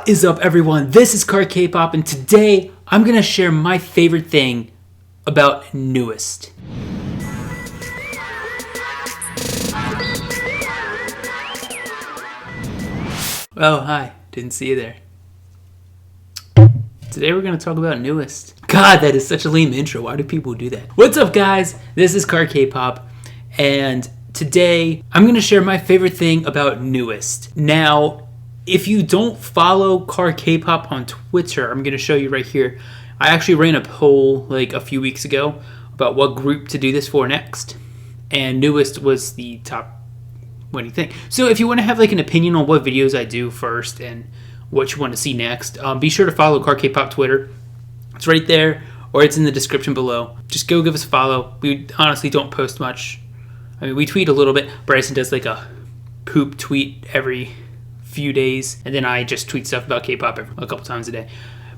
What is up, everyone? This is CarKpop, and today I'm gonna share my favorite thing about Newest. Oh, hi. Didn't see you there. Today we're gonna talk about Newest. God, that is such a lame intro. Why do people do that? What's up, guys? This is CarKpop, and today I'm gonna share my favorite thing about Newest. Now, if you don't follow CarKpop on Twitter, I'm going to show you right here. I actually ran a poll like a few weeks ago about what group to do this for next. And Newest was the top winning thing. So if you want to have like an opinion on what videos I do first and what you want to see next, be sure to follow CarKpop Twitter. It's right there, or it's in the description below. Just go give us a follow. We honestly don't post much. I mean, we tweet a little bit. Bryson does like a poop tweet every few days, and then I just tweet stuff about K-pop a couple times a day.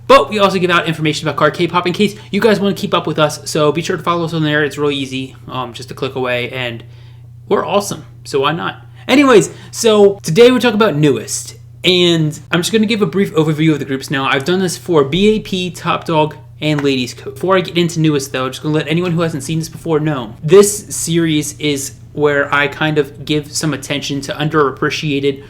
But we also give out information about CarKpop in case you guys want to keep up with us, so be sure to follow us on there. It's really easy, just a click away, and we're awesome, so why not? Anyways, so today we're talking about Newest, and I'm just going to give a brief overview of the groups now. I've done this for BAP, Top Dog, and Ladies Code. Before I get into Newest, though, I'm just going to let anyone who hasn't seen this before know. This series is where I kind of give some attention to underappreciated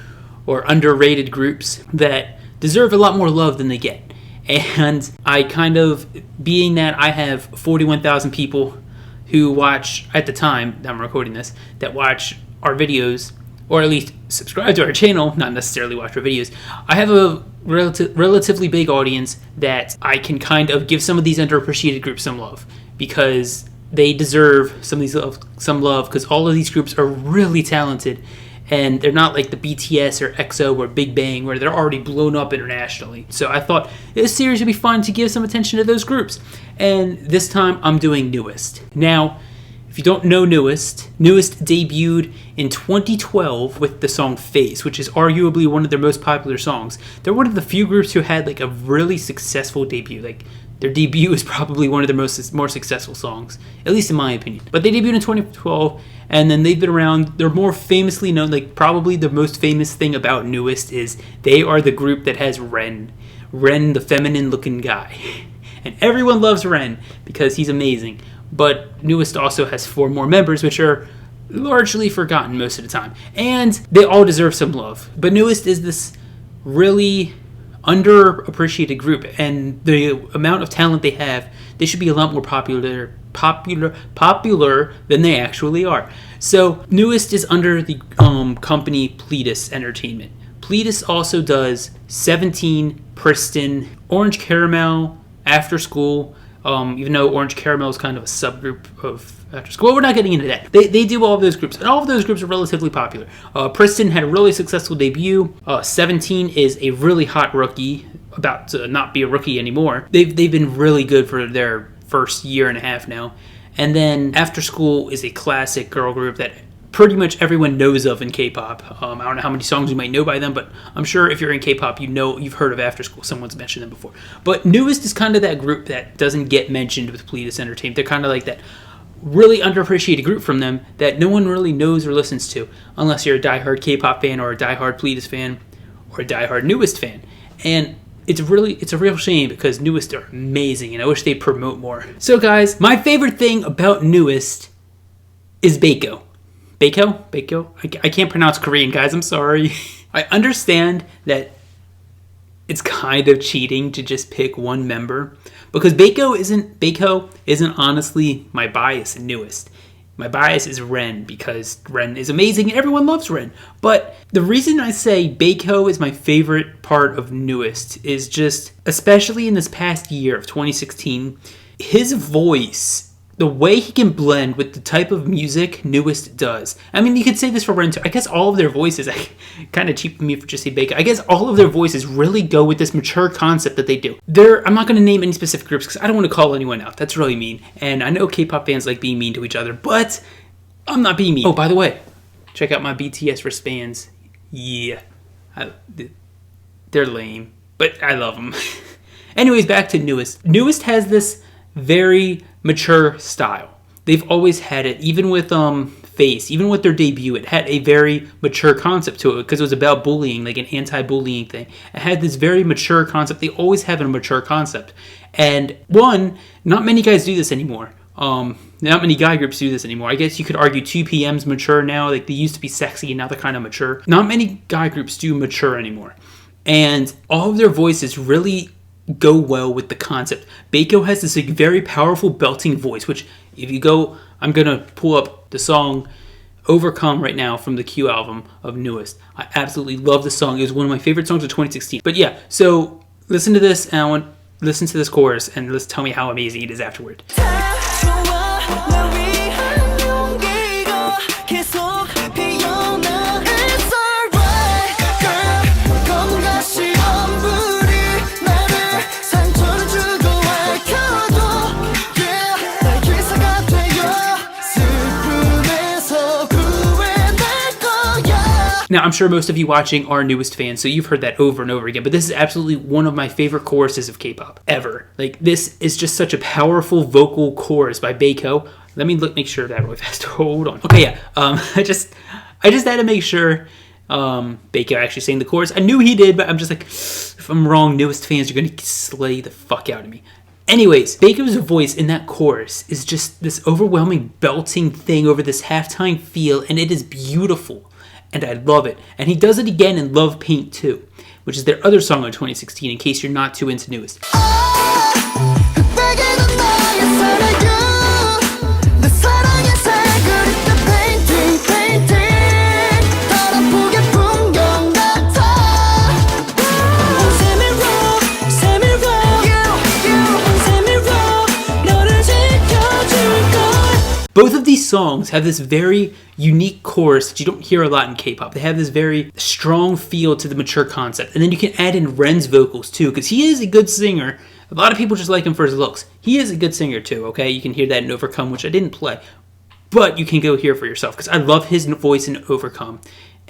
or underrated groups that deserve a lot more love than they get. And I kind of, being that I have 41,000 people who watch, at the time I'm recording this, that watch our videos, or at least subscribe to our channel, not necessarily watch our videos, I have a relatively big audience that I can kind of give some of these underappreciated groups some love, because they deserve some love, because all of these groups are really talented. And they're not like the BTS or EXO or Big Bang, where they're already blown up internationally. So I thought this series would be fun to give some attention to those groups. And this time I'm doing Newest. Now, if you don't know Newest debuted in 2012 with the song Face, which is arguably one of their most popular songs. They're one of the few groups who had like a really successful debut. Like, their debut is probably one of their more successful songs, at least in my opinion. But they debuted in 2012, and then they've been around. They're more famously known, like probably the most famous thing about Newest is they are the group that has Ren, the feminine-looking guy. And everyone loves Ren because he's amazing. But Newest also has 4 more members, which are largely forgotten most of the time. And they all deserve some love. But Newest is this really underappreciated group, and the amount of talent they have, they should be a lot more popular than they actually are. So Newest is under the company Pledis Entertainment. Pledis also does 17, Priston, Orange Caramel, After School, even though Orange Caramel is kind of a subgroup of After School. Well, we're not getting into that. They do all of those groups, and all of those groups are relatively popular. Priston had a really successful debut. 17 is a really hot rookie, about to not be a rookie anymore. They've been really good for their first year and a half now. And then After School is a classic girl group that pretty much everyone knows of in K-pop. I don't know how many songs you might know by them, but I'm sure if you're in K-pop, you've heard of After School. Someone's mentioned them before. But Newest is kind of that group that doesn't get mentioned with Pledis Entertainment. They're kind of like that really underappreciated group from them that no one really knows or listens to, unless you're a diehard K-pop fan or a diehard Pledis fan or a diehard Newest fan. And it's a real shame because Newest are amazing, and I wish they'd promote more. So guys, my favorite thing about Newest is Baekho. Baekho? I can't pronounce Korean, guys. I'm sorry. I understand that it's kind of cheating to just pick one member, because Baekho isn't honestly my bias in Newest. My bias is Ren, because Ren is amazing and everyone loves Ren. But the reason I say Baekho is my favorite part of Newest is just, especially in this past year of 2016, his voice, the way he can blend with the type of music Newest does. I mean, you could say this for Ren too. I guess all of their voices, kind of cheap of me for just saying Baekho. I guess all of their voices really go with this mature concept that they do. I'm not going to name any specific groups because I don't want to call anyone out. That's really mean. And I know K-pop fans like being mean to each other, but I'm not being mean. Oh, by the way, check out my BTS wristbands. Yeah. They're lame, but I love them. Anyways, back to Newest. Newest has this very mature style. They've always had it, even with face. Even with their debut, it had a very mature concept to it because it was about bullying, like an anti-bullying thing. It had this very mature concept. They always have a mature concept. And one, not many guys do this anymore. Not many guy groups do this anymore. I guess you could argue 2PM's mature now. Like, they used to be sexy and now they're kind of mature. Not many guy groups do mature anymore. And all of their voices really go well with the concept. Baekho has this like very powerful belting voice, which if you go, I'm gonna pull up the song Overcome right now from the Q album of Newest. I absolutely love this song. It was one of my favorite songs of 2016. But yeah, so listen to this, and I want listen to this chorus and let's tell me how amazing it is afterward. Now, I'm sure most of you watching are Newest fans, so you've heard that over and over again, but this is absolutely one of my favorite choruses of K-pop ever. Like, this is just such a powerful vocal chorus by Baekho. Let me make sure of that really fast. Hold on. Okay, yeah. I just had to make sure Baekho actually sang the chorus. I knew he did, but I'm just like, if I'm wrong, Newest fans are going to slay the fuck out of me. Anyways, Baekho's voice in that chorus is just this overwhelming belting thing over this halftime feel, and it is beautiful. And I love it. And he does it again in Love Paint 2, which is their other song on 2016, in case you're not too into Newest. Both of these songs have this very unique chorus that you don't hear a lot in K-pop. They have this very strong feel to the mature concept. And then you can add in Ren's vocals too, because he is a good singer. A lot of people just like him for his looks. He is a good singer too, okay? You can hear that in Overcome, which I didn't play. But you can go hear for yourself, because I love his voice in Overcome.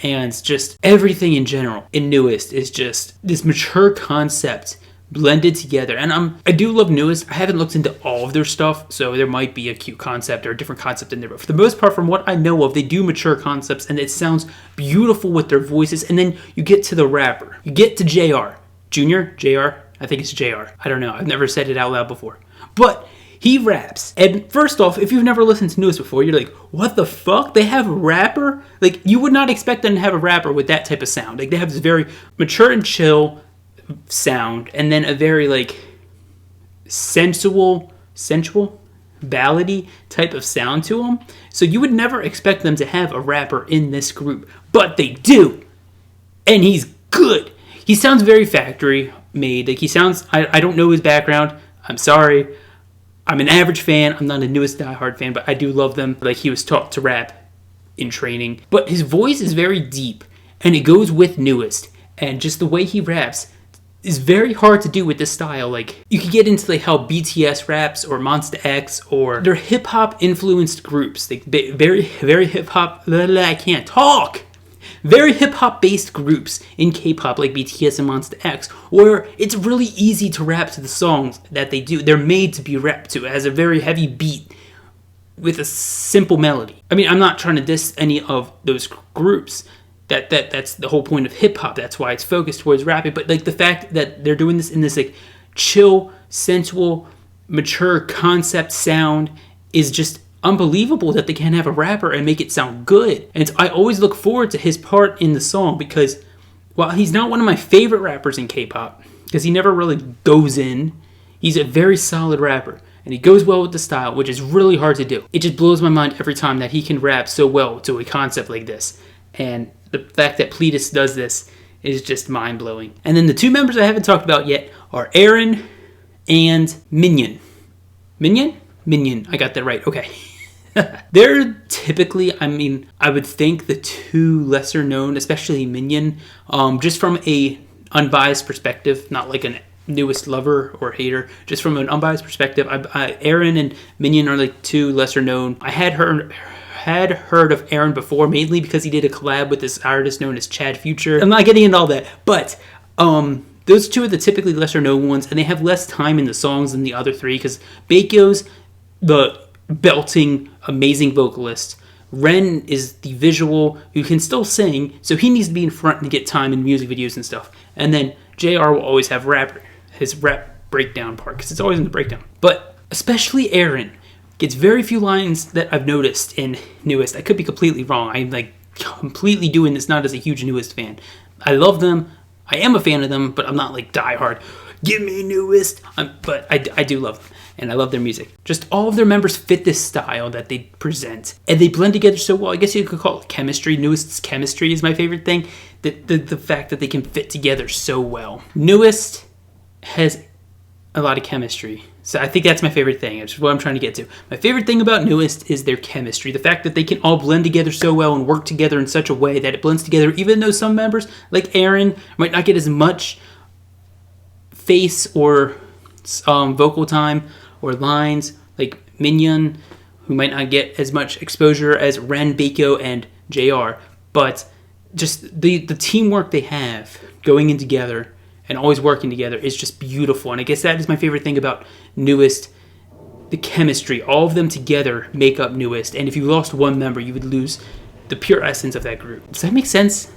And just everything in general in Newest is just this mature concept blended together. And I do love Newest. I haven't looked into all of their stuff, so there might be a cute concept or a different concept in there, but for the most part, from what I know of, they do mature concepts and it sounds beautiful with their voices. And then you get to the rapper, you get to JR, I think it's JR, I don't know, I've never said it out loud before, but he raps. And first off, if you've never listened to Newest before, you're like, what the fuck? They have a rapper? Like, you would not expect them to have a rapper with that type of sound. Like, they have this very mature and chill sound, and then a very like sensual ballady type of sound to them. So you would never expect them to have a rapper in this group, but they do, and he's good. He sounds very factory made. Like, he sounds, I don't know his background, I'm sorry, I'm an average fan, I'm not a Newest diehard fan, but I do love them. Like, he was taught to rap in training, but his voice is very deep and it goes with Newest, and just the way he raps is very hard to do with this style. Like, you could get into like how BTS raps or Monsta X, or they're hip-hop influenced groups. Like, very hip-hop, I can't talk. Very hip-hop based groups in K-pop like BTS and Monsta X, where it's really easy to rap to the songs that they do. They're made to be rapped to. It has a very heavy beat with a simple melody. I mean, I'm not trying to diss any of those groups. That's the whole point of hip hop. That's why it's focused towards rapping. But like, the fact that they're doing this in this like chill, sensual, mature concept sound is just unbelievable, that they can have a rapper and make it sound good. And I always look forward to his part in the song, because while he's not one of my favorite rappers in K-pop, because he never really goes in, he's a very solid rapper. And he goes well with the style, which is really hard to do. It just blows my mind every time that he can rap so well to a concept like this. And the fact that Pledis does this is just mind-blowing. And then the two members I haven't talked about yet are Aron and Minhyun. Minhyun, I got that right, okay. They're typically, I mean, I would think the two lesser known, especially Minhyun, just from a unbiased perspective, not like a Newest lover or hater, just from an unbiased perspective, Aron and Minhyun are like two lesser known. I had heard of Aron before, mainly because he did a collab with this artist known as Chad Future. I'm not getting into all that, but those two are the typically lesser known ones, and they have less time in the songs than the other three, because Baekho's the belting, amazing vocalist, Ren is the visual who can still sing, so he needs to be in front and get time in music videos and stuff. And then JR will always have his rap breakdown part, because it's always in the breakdown. But especially Aron gets very few lines that I've noticed in Newest. I could be completely wrong. I'm like completely doing this not as a huge Newest fan. I love them. I am a fan of them, but I'm not like diehard. Give me Newest. But I do love them, and I love their music. Just all of their members fit this style that they present, and they blend together so well. I guess you could call it chemistry. Newest's chemistry is my favorite thing. The fact that they can fit together so well. Newest has a lot of chemistry. So I think that's my favorite thing. It's what I'm trying to get to. My favorite thing about Newest is their chemistry. The fact that they can all blend together so well and work together in such a way that it blends together, even though some members, like Aron, might not get as much face or vocal time or lines, like Minhyun, who might not get as much exposure as Ren, Baekho, and JR. But just the teamwork they have going in together and always working together is just beautiful. And I guess that is my favorite thing about Newest, the chemistry. All of them together make up Newest. And if you lost one member, you would lose the pure essence of that group. Does that make sense?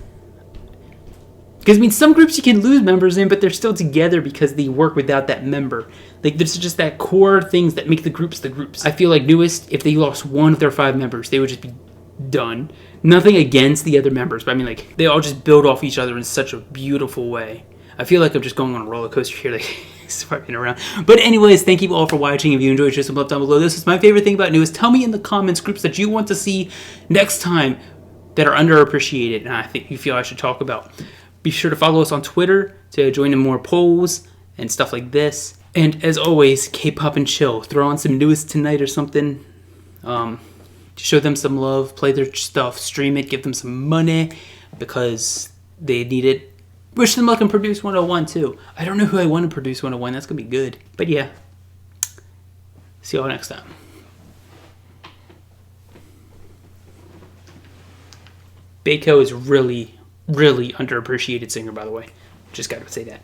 Because, I mean, some groups you can lose members in, but they're still together because they work without that member. Like, there's just that core things that make the groups the groups. I feel like Newest, if they lost one of their 5 members, they would just be done. Nothing against the other members, but I mean, like, they all just build off each other in such a beautiful way. I feel like I'm just going on a roller coaster here, like swiping around. But anyways, thank you all for watching. If you enjoyed, show some love down below. This is my favorite thing about Newest. Tell me in the comments groups that you want to see next time that are underappreciated and I think you feel I should talk about. Be sure to follow us on Twitter to join in more polls and stuff like this. And as always, Kpop and chill. Throw on some Newest tonight or something. Show them some love. Play their stuff. Stream it. Give them some money because they need it. Wish them luck in Produce 101 too. I don't know who I want to Produce 101. That's going to be good. But yeah. See y'all next time. Baekho is really underappreciated singer, by the way. Just got to say that.